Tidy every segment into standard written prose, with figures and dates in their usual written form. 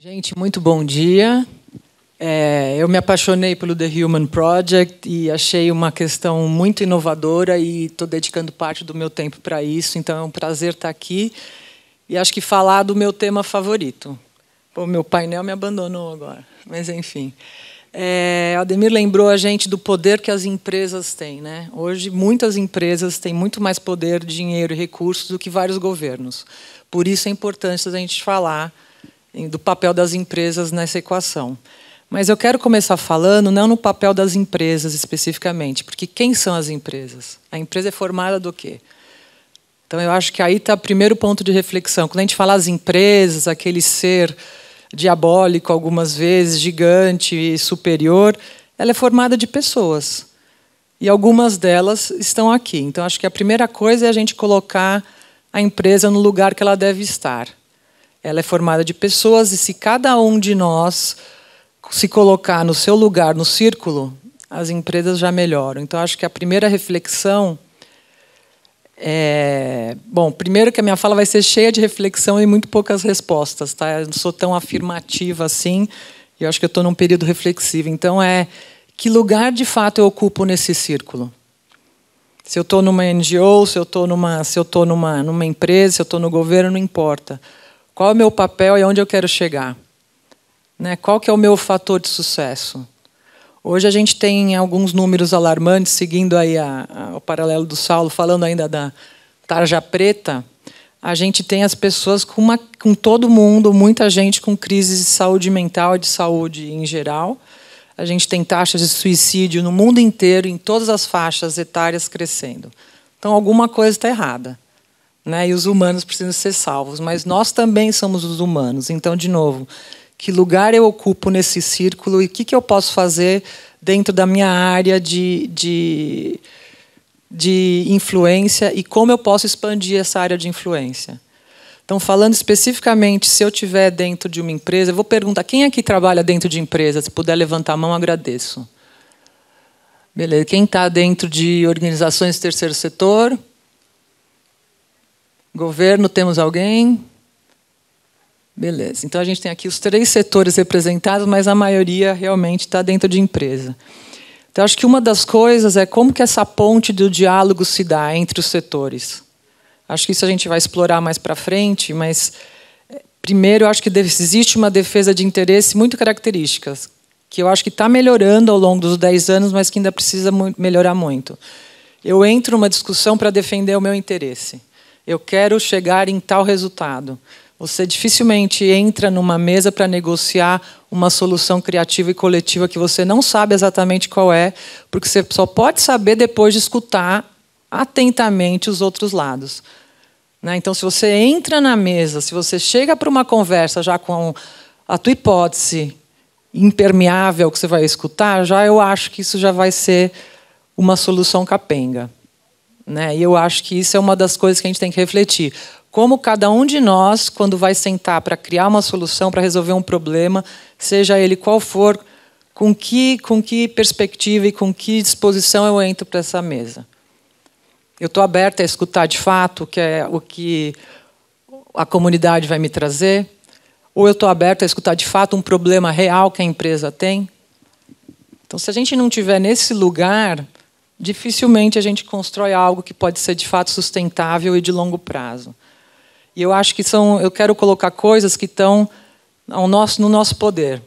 Gente, muito bom dia. Eu me apaixonei pelo The Human Project e achei uma questão muito inovadora e estou dedicando parte do meu tempo para isso, então é um prazer estar aqui e acho que falar do meu tema favorito. O meu painel me abandonou agora, mas enfim. Ademir lembrou a gente do poder que as empresas têm, né? Hoje, muitas empresas têm muito mais poder, dinheiro e recursos do que vários governos. Por isso é importante a gente falar do papel das empresas nessa equação. Mas eu quero começar falando não no papel das empresas especificamente, porque quem são as empresas? A empresa é formada do quê? Então, eu acho que aí está o primeiro ponto de reflexão. Quando a gente fala as empresas, aquele ser diabólico, algumas vezes, gigante e superior, ela é formada de pessoas. E algumas delas estão aqui. Então, acho que a primeira coisa é a gente colocar a empresa no lugar que ela deve estar. Ela é formada de pessoas, e se cada um de nós se colocar no seu lugar, no círculo, as empresas já melhoram. Então, acho que a primeira reflexão Bom, primeiro que a minha fala vai ser cheia de reflexão e muito poucas respostas, tá? Eu não sou tão afirmativa assim, e eu acho que eu estou num período reflexivo. Então, que lugar, de fato, eu ocupo nesse círculo? Se eu estou numa NGO, se eu estou numa empresa, se eu estou no governo, não importa. Qual é o meu papel e onde eu quero chegar? Né? Qual que é o meu fator de sucesso? Hoje a gente tem alguns números alarmantes, seguindo aí o paralelo do Saulo, falando ainda da tarja preta. A gente tem as pessoas com todo mundo, muita gente com crises de saúde mental e de saúde em geral. A gente tem taxas de suicídio no mundo inteiro, em todas as faixas etárias, crescendo. Então, alguma coisa está errada. Né? E os humanos precisam ser salvos, mas nós também somos os humanos. Então, de novo, que lugar eu ocupo nesse círculo e o que eu posso fazer dentro da minha área de influência e como eu posso expandir essa área de influência. Então, falando especificamente, se eu estiver dentro de uma empresa, eu vou perguntar, quem aqui trabalha dentro de empresa? Se puder levantar a mão, agradeço. Beleza. Quem está dentro de organizações do terceiro setor? Governo, temos alguém? Beleza. Então, a gente tem aqui os 3 setores representados, mas a maioria realmente está dentro de empresa. Então, acho que uma das coisas é como que essa ponte do diálogo se dá entre os setores. Acho que isso a gente vai explorar mais para frente, mas, primeiro, eu acho que existe uma defesa de interesse muito características, que eu acho que está melhorando ao longo dos 10 anos, mas que ainda precisa melhorar muito. Eu entro numa discussão para defender o meu interesse. Eu quero chegar em tal resultado. Você dificilmente entra numa mesa para negociar uma solução criativa e coletiva que você não sabe exatamente qual é, porque você só pode saber depois de escutar atentamente os outros lados. Né? Então, se você entra na mesa, se você chega para uma conversa já com a tua hipótese impermeável que você vai escutar, eu acho que isso já vai ser uma solução capenga. Né? E eu acho que isso é uma das coisas que a gente tem que refletir. Como cada um de nós, quando vai sentar para criar uma solução, para resolver um problema, seja ele qual for, com que perspectiva e com que disposição eu entro para essa mesa. Eu estou aberta a escutar de fato o que a comunidade vai me trazer? Ou eu estou aberta a escutar de fato um problema real que a empresa tem? Então, se a gente não estiver nesse lugar, dificilmente a gente constrói algo que pode ser de fato sustentável e de longo prazo. E eu acho que eu quero colocar coisas que estão no nosso poder.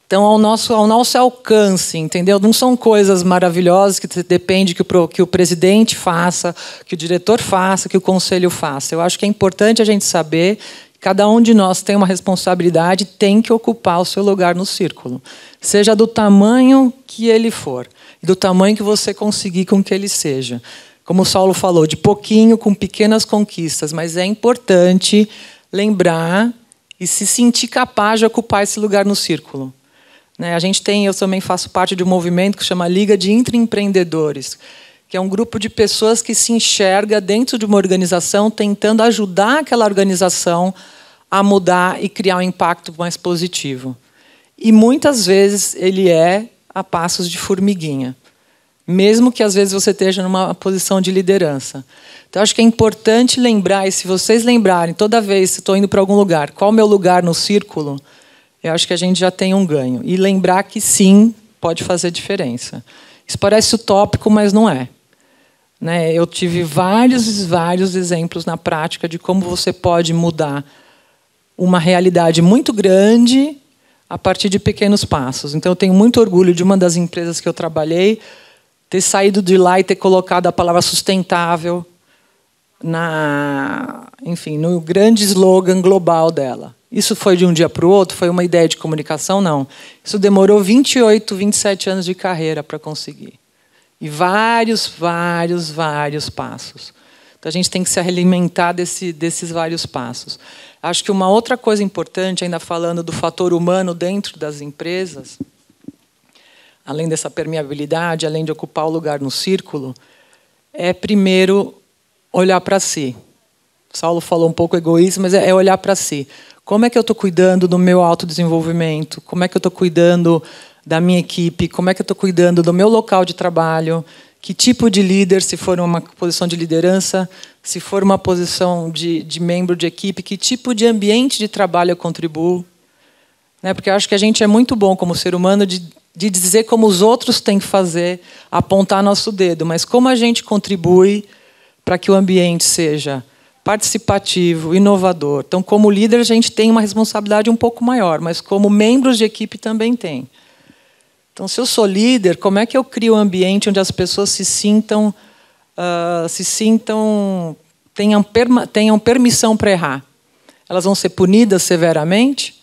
Então, ao nosso alcance, entendeu? Não são coisas maravilhosas que depende que o presidente faça, que o diretor faça, que o conselho faça. Eu acho que é importante a gente saber que cada um de nós tem uma responsabilidade e tem que ocupar o seu lugar no círculo. Seja do tamanho que ele for, e do tamanho que você conseguir com que ele seja. Como o Saulo falou, de pouquinho, com pequenas conquistas, mas é importante lembrar e se sentir capaz de ocupar esse lugar no círculo. Eu também faço parte de um movimento que se chama Liga de Intraempreendedores, que é um grupo de pessoas que se enxerga dentro de uma organização tentando ajudar aquela organização a mudar e criar um impacto mais positivo. E muitas vezes ele é a passos de formiguinha. mesmo que às vezes você esteja numa posição de liderança. Então, acho que é importante lembrar, e se vocês lembrarem, toda vez que estou indo para algum lugar, qual o meu lugar no círculo, eu acho que a gente já tem um ganho. E lembrar que, sim, pode fazer diferença. Isso parece utópico, mas não é. Né? Eu tive vários exemplos na prática de como você pode mudar uma realidade muito grande a partir de pequenos passos. Então, eu tenho muito orgulho de uma das empresas que eu trabalhei ter saído de lá e ter colocado a palavra sustentável no grande slogan global dela. Isso foi de um dia para o outro? Foi uma ideia de comunicação? Não. Isso demorou 28, 27 anos de carreira para conseguir. E vários passos. Então, a gente tem que se alimentar desses vários passos. Acho que uma outra coisa importante, ainda falando do fator humano dentro das empresas, além dessa permeabilidade, além de ocupar o lugar no círculo, é, primeiro, olhar para si. Saulo falou um pouco egoísmo, mas é olhar para si. Como é que eu estou cuidando do meu autodesenvolvimento? Como é que eu estou cuidando da minha equipe? Como é que eu estou cuidando do meu local de trabalho? Que tipo de líder, se for uma posição de liderança, se for uma posição de membro de equipe, que tipo de ambiente de trabalho eu contribuo? Né? Porque eu acho que a gente é muito bom, como ser humano, de dizer como os outros têm que fazer, apontar nosso dedo, mas como a gente contribui para que o ambiente seja participativo, inovador. Então, como líder, a gente tem uma responsabilidade um pouco maior, mas como membros de equipe também tem. Então, se eu sou líder, como é que eu crio um ambiente onde as pessoas tenham permissão para errar? Elas vão ser punidas severamente?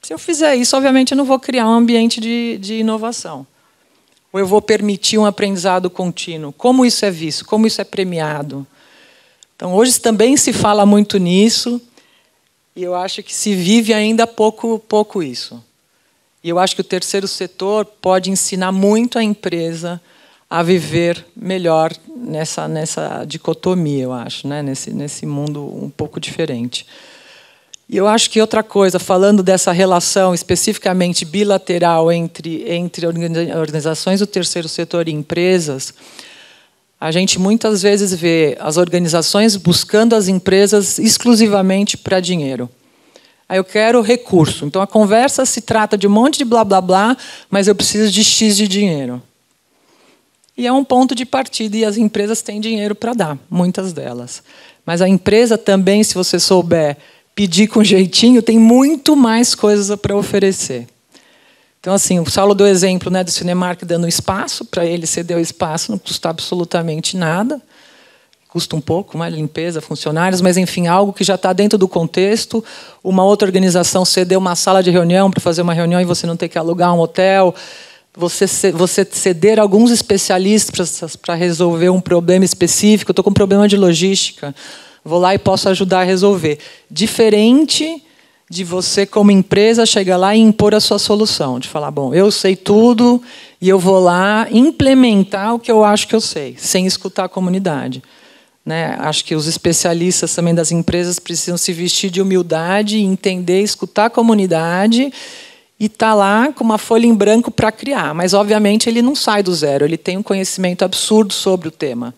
Se eu fizer isso, obviamente, eu não vou criar um ambiente de inovação. Ou eu vou permitir um aprendizado contínuo. Como isso é visto? Como isso é premiado? Então, hoje também se fala muito nisso, e eu acho que se vive ainda pouco isso. E eu acho que o terceiro setor pode ensinar muito a empresa a viver melhor nessa dicotomia, eu acho, né? nesse mundo um pouco diferente. E eu acho que outra coisa, falando dessa relação especificamente bilateral entre organizações do terceiro setor e empresas, a gente muitas vezes vê as organizações buscando as empresas exclusivamente para dinheiro. Aí eu quero recurso. Então, a conversa se trata de um monte de blá, blá, blá, mas eu preciso de X de dinheiro. E é um ponto de partida, e as empresas têm dinheiro para dar, muitas delas. Mas a empresa também, se você souber pedir com jeitinho, tem muito mais coisas para oferecer. Então, assim, o Saulo deu exemplo, né, do Cinemark dando espaço, para ele ceder o espaço, não custa absolutamente nada. Custa um pouco, mais limpeza, funcionários, mas, enfim, algo que já está dentro do contexto. Uma outra organização cedeu uma sala de reunião para fazer uma reunião e você não ter que alugar um hotel. Você ceder alguns especialistas para resolver um problema específico. Eu estou com um problema de logística, vou lá e posso ajudar a resolver. Diferente de você, como empresa, chegar lá e impor a sua solução. De falar, bom, eu sei tudo e eu vou lá implementar o que eu acho que eu sei, sem escutar a comunidade. Né? Acho que os especialistas também das empresas precisam se vestir de humildade, entender, escutar a comunidade e estar lá com uma folha em branco para criar. Mas, obviamente, ele não sai do zero, ele tem um conhecimento absurdo sobre o tema.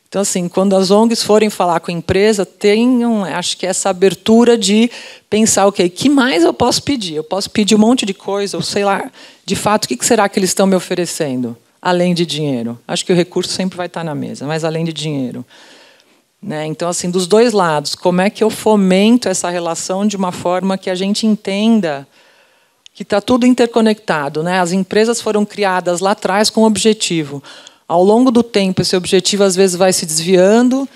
Então, assim, quando as ONGs forem falar com a empresa, tenham, acho que essa abertura de pensar, ok, que mais eu posso pedir? Eu posso pedir um monte de coisa, ou sei lá, de fato, o que será que eles estão me oferecendo? Além de dinheiro. Acho que o recurso sempre vai estar na mesa, mas além de dinheiro. Né? Então, assim, dos dois lados, como é que eu fomento essa relação de uma forma que a gente entenda que está tudo interconectado? Né? As empresas foram criadas lá atrás com um objetivo. Ao longo do tempo, esse objetivo, às vezes, vai se desviando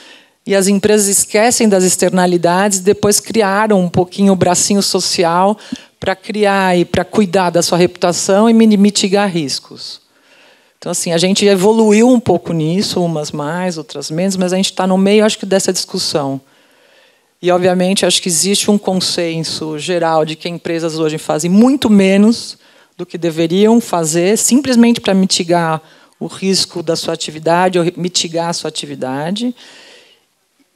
e as empresas esquecem das externalidades e depois criaram um pouquinho o bracinho social para criar e para cuidar da sua reputação e mitigar riscos. Então, assim, a gente evoluiu um pouco nisso, umas mais, outras menos, mas a gente está no meio, acho que, dessa discussão. E, obviamente, acho que existe um consenso geral de que empresas hoje fazem muito menos do que deveriam fazer, simplesmente para mitigar o risco da sua atividade ou mitigar a sua atividade.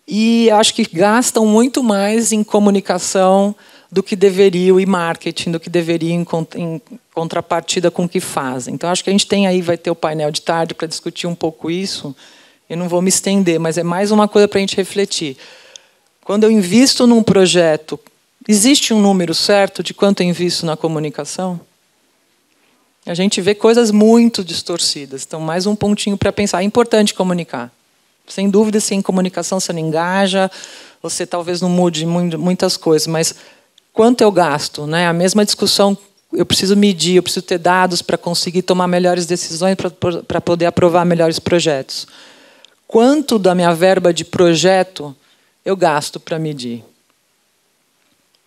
E acho que gastam muito mais em comunicação do que deveria o e-marketing, do que deveria em contrapartida com o que fazem. Então, acho que a gente tem aí, vai ter o painel de tarde para discutir um pouco isso. Eu não vou me estender, mas é mais uma coisa para a gente refletir. Quando eu invisto num projeto, existe um número certo de quanto eu invisto na comunicação? A gente vê coisas muito distorcidas. Então, mais um pontinho para pensar. É importante comunicar. Sem dúvida, sem comunicação você não engaja, você talvez não mude muitas coisas, mas quanto eu gasto? Né? A mesma discussão, eu preciso medir, eu preciso ter dados para conseguir tomar melhores decisões, para poder aprovar melhores projetos. Quanto da minha verba de projeto eu gasto para medir?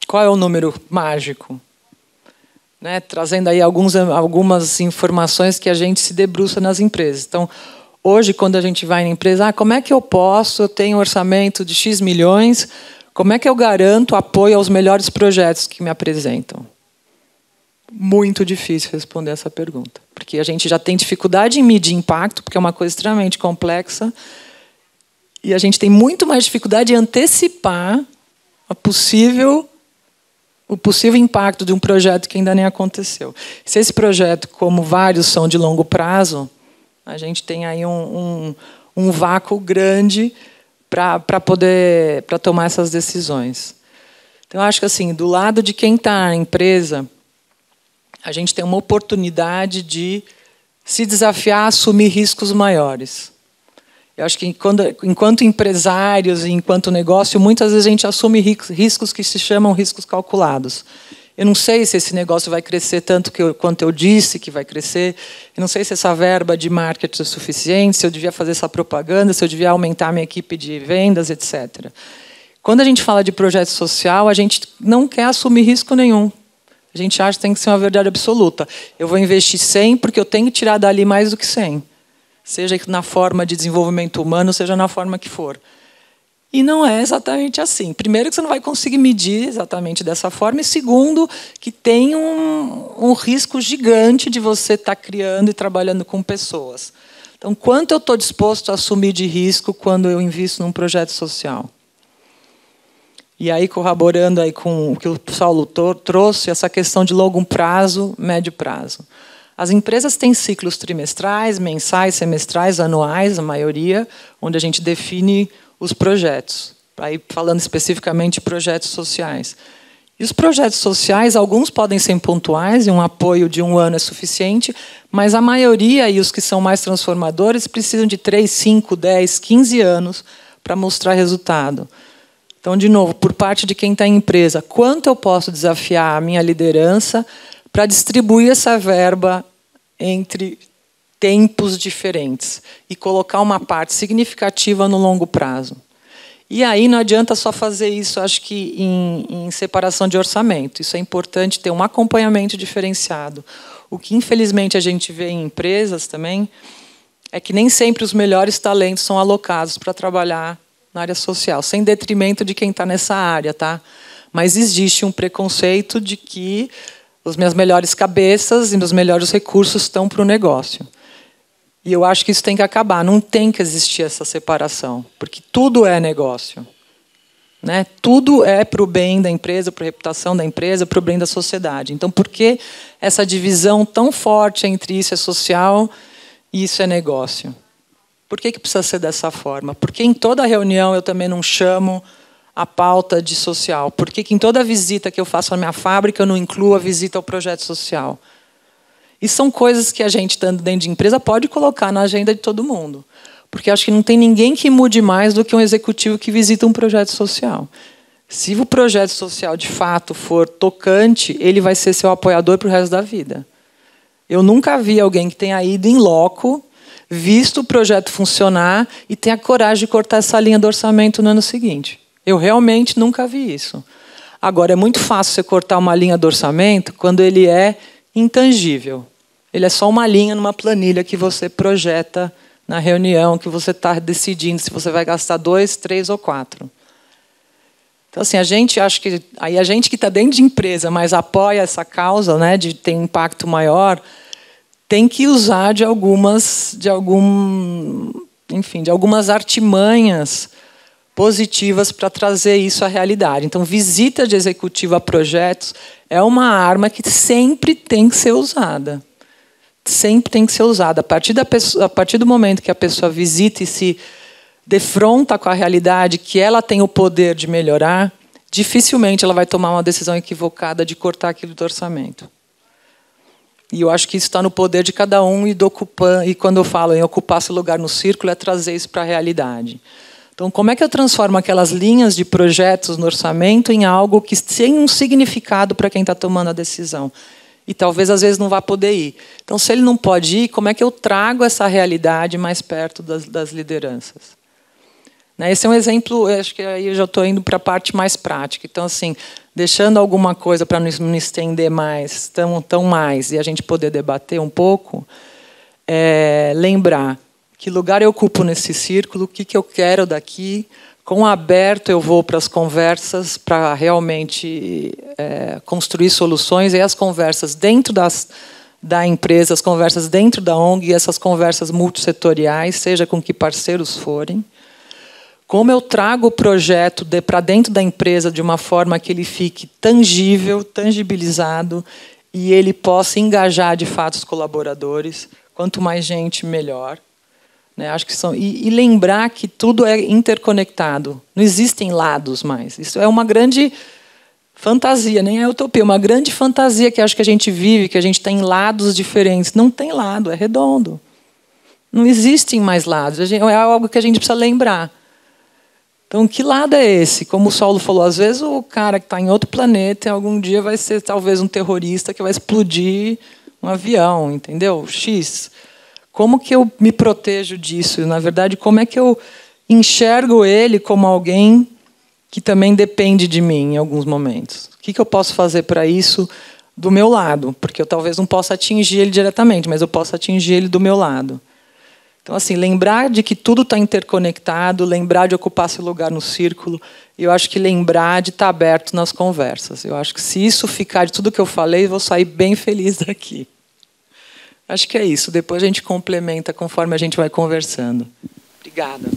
Qual é o número mágico? Né? Trazendo aí algumas informações que a gente se debruça nas empresas. Então, hoje, quando a gente vai na empresa, como é que eu posso, eu tenho um orçamento de X milhões, como é que eu garanto apoio aos melhores projetos que me apresentam? Muito difícil responder essa pergunta, porque a gente já tem dificuldade em medir impacto, porque é uma coisa extremamente complexa, e a gente tem muito mais dificuldade em antecipar o possível impacto de um projeto que ainda nem aconteceu. Se esse projeto, como vários são de longo prazo, a gente tem aí um vácuo grande para tomar essas decisões. Então, eu acho que assim, do lado de quem está na empresa, a gente tem uma oportunidade de se desafiar a assumir riscos maiores. Eu acho que enquanto empresários e enquanto negócio, muitas vezes a gente assume riscos que se chamam riscos calculados. Eu não sei se esse negócio vai crescer tanto quanto eu disse que vai crescer. Eu não sei se essa verba de marketing é suficiente, se eu devia fazer essa propaganda, se eu devia aumentar a minha equipe de vendas, etc. Quando a gente fala de projeto social, a gente não quer assumir risco nenhum. A gente acha que tem que ser uma verdade absoluta. Eu vou investir 100 porque eu tenho que tirar dali mais do que 100. Seja na forma de desenvolvimento humano, seja na forma que for. E não é exatamente assim. Primeiro, que você não vai conseguir medir exatamente dessa forma. E segundo, que tem um risco gigante de você estar criando e trabalhando com pessoas. Então, quanto eu estou disposto a assumir de risco quando eu invisto num projeto social? E aí, corroborando aí com o que o Saulo trouxe, essa questão de longo prazo, médio prazo. As empresas têm ciclos trimestrais, mensais, semestrais, anuais, a maioria, onde a gente define os projetos. Aí, falando especificamente de projetos sociais. E os projetos sociais, alguns podem ser pontuais, e um apoio de 1 ano é suficiente, mas a maioria, e os que são mais transformadores, precisam de 3, 5, 10, 15 anos para mostrar resultado. Então, de novo, por parte de quem está em empresa, quanto eu posso desafiar a minha liderança para distribuir essa verba entre tempos diferentes e colocar uma parte significativa no longo prazo. E aí não adianta só fazer isso, acho que em separação de orçamento. Isso é importante, ter um acompanhamento diferenciado. O que, infelizmente, a gente vê em empresas também é que nem sempre os melhores talentos são alocados para trabalhar na área social, sem detrimento de quem está nessa área, tá? Mas existe um preconceito de que as minhas melhores cabeças e meus melhores recursos estão para o negócio. E eu acho que isso tem que acabar. Não tem que existir essa separação, porque tudo é negócio. Né? Tudo é para o bem da empresa, para a reputação da empresa, para o bem da sociedade. Então, por que essa divisão tão forte entre isso é social e isso é negócio? Por que precisa ser dessa forma? Por que em toda reunião eu também não chamo a pauta de social? Por que em toda visita que eu faço à minha fábrica eu não incluo a visita ao projeto social? E são coisas que a gente, estando dentro de empresa, pode colocar na agenda de todo mundo. Porque acho que não tem ninguém que mude mais do que um executivo que visita um projeto social. Se o projeto social, de fato, for tocante, ele vai ser seu apoiador para o resto da vida. Eu nunca vi alguém que tenha ido em loco, visto o projeto funcionar e tenha coragem de cortar essa linha do orçamento no ano seguinte. Eu realmente nunca vi isso. Agora, é muito fácil você cortar uma linha do orçamento quando ele é intangível. Ele é só uma linha numa planilha que você projeta na reunião, que você está decidindo se você vai gastar 2, 3 ou 4. Então, assim, a gente que está dentro de empresa, mas apoia essa causa, né, de ter um impacto maior, tem que usar de algumas artimanhas positivas para trazer isso à realidade. Então, visita de executivo a projetos é uma arma que sempre tem que ser usada. Sempre tem que ser usada. A partir do momento que a pessoa visita e se defronta com a realidade que ela tem o poder de melhorar, dificilmente ela vai tomar uma decisão equivocada de cortar aquilo do orçamento. E eu acho que isso está no poder de cada um e quando eu falo em ocupar esse lugar no círculo, é trazer isso para a realidade. Então, como é que eu transformo aquelas linhas de projetos no orçamento em algo que tem um significado para quem está tomando a decisão? E talvez, às vezes, não vá poder ir. Então, se ele não pode ir, como é que eu trago essa realidade mais perto das lideranças? Esse é um exemplo, acho que aí eu já estou indo para a parte mais prática. Então, assim, deixando alguma coisa para não estender mais, tão mais, e a gente poder debater um pouco, lembrar que lugar eu ocupo nesse círculo, o que eu quero daqui, quão aberto eu vou para as conversas, para realmente construir soluções, e as conversas dentro da empresa, as conversas dentro da ONG, e essas conversas multissetoriais, seja com que parceiros forem. Como eu trago o projeto para dentro da empresa de uma forma que ele fique tangível, tangibilizado, e ele possa engajar de fato os colaboradores. Quanto mais gente, melhor. Acho que e lembrar que tudo é interconectado. Não existem lados mais. Isso é uma grande fantasia, nem é utopia, uma grande fantasia que acho que a gente vive, que a gente tem lados diferentes. Não tem lado, é redondo. Não existem mais lados. É algo que a gente precisa lembrar. Então, que lado é esse? Como o Saulo falou, às vezes o cara que está em outro planeta, algum dia vai ser talvez um terrorista que vai explodir um avião, entendeu? X. Como que eu me protejo disso? Na verdade, como é que eu enxergo ele como alguém que também depende de mim em alguns momentos? O que eu posso fazer para isso do meu lado? Porque eu talvez não possa atingir ele diretamente, mas eu posso atingir ele do meu lado. Então, assim, lembrar de que tudo está interconectado, lembrar de ocupar esse lugar no círculo, e eu acho que lembrar de estar aberto nas conversas. Eu acho que se isso ficar de tudo que eu falei, eu vou sair bem feliz daqui. Acho que é isso. Depois a gente complementa conforme a gente vai conversando. Obrigada.